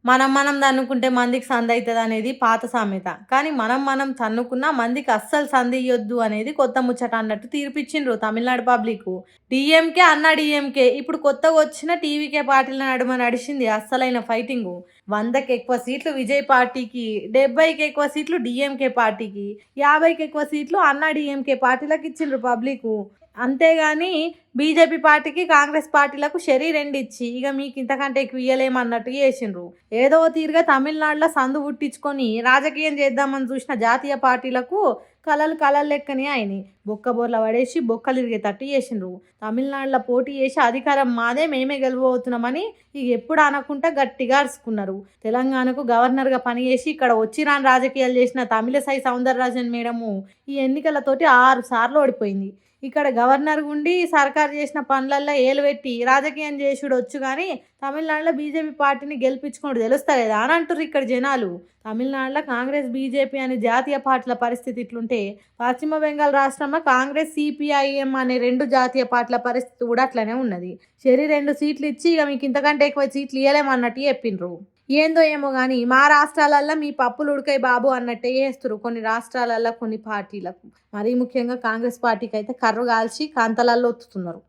మనం తన్నుకుంటే మందికి సందయితది అనేది పాత సామెత. కానీ మనం తన్నుకున్నా మందికి అస్సలు సందియ్యొద్దు అనేది కొత్త ముచ్చట అన్నట్టు తీర్పిచ్చిండ్రు తమిళనాడు పబ్లిక్కు. డీఎంకే అన్నా డీఎంకే. ఇప్పుడు కొత్తగొచ్చిన టీవీకే పార్టీల నడుమ నడిచింది అస్సలైన ఫైటింగు. 100కి ఎక్కువ సీట్లు విజయ్ పార్టీకి, 70కి ఎక్కువ సీట్లు డీఎంకే పార్టీకి, 50కి ఎక్కువ సీట్లు అన్నా డీఎంకే పార్టీలకిచ్చిండ్రు పబ్లిక్కు. అంతేగాని బీజేపీ పార్టీకి, కాంగ్రెస్ పార్టీలకు షరీ రెండిచ్చి ఇక మీకు ఇంతకంటే ఎక్కువ ఇయ్యలేమన్నట్టు చేసిండ్రు. ఏదో తీరుగా తమిళనాడులో సందు పుట్టించుకొని రాజకీయం చేద్దామని చూసిన జాతీయ పార్టీలకు కలలు లెక్కనే అయినాయి. బొక్కబోర్ల పడేసి బొక్కలిరిగేటట్టు చేసిండ్రు. తమిళనాడులో పోటీ చేసి అధికారం మాదే, మేమే గెలవబోతున్నామని ఇక ఎప్పుడు అనకుండా గట్టిగా అరుచుకున్నారు. తెలంగాణకు గవర్నర్గా పనిచేసి ఇక్కడ వచ్చి రాని రాజకీయాలు చేసిన తమిళసై సౌందరరాజన్ మేడము ఈ ఎన్నికలతోటి 6 సార్లు ఓడిపోయింది. ఇక్కడ గవర్నర్ ఉండి సర్కారు చేసిన పనులల్లో ఏలు పెట్టి రాజకీయం చేసుడు వచ్చు కానీ తమిళనాడులో బీజేపీ పార్టీని గెలిపించుకోడు తెలుస్తలేదా అని అంటుర్రు ఇక్కడ జనాలు. తమిళనాడులో కాంగ్రెస్, బీజేపీ అనే జాతీయ పార్టీల పరిస్థితి ఇట్లుంటే పశ్చిమ బెంగాల్ రాష్ట్రంలో కాంగ్రెస్, సిపిఐఎం అనే 2 జాతీయ పార్టీల పరిస్థితి కూడా అట్లనే ఉన్నది. 2 సీట్లు ఇచ్చి ఇక మీకు ఇంతకంటే ఎక్కువ సీట్లు ఇవ్వలేమన్నట్టు చెప్పిండ్రు. ఏందో ఏమో కానీ మా రాష్ట్రాలల్లో మీ పప్పులు ఉడకాయి బాబు అన్నట్టే చేస్తున్నారు కొన్ని రాష్ట్రాలల్లో కొన్ని పార్టీలకు. మరీ ముఖ్యంగా కాంగ్రెస్ పార్టీకి అయితే కర్రు కాల్చి కంతలల్లో ఒత్తుతున్నారు.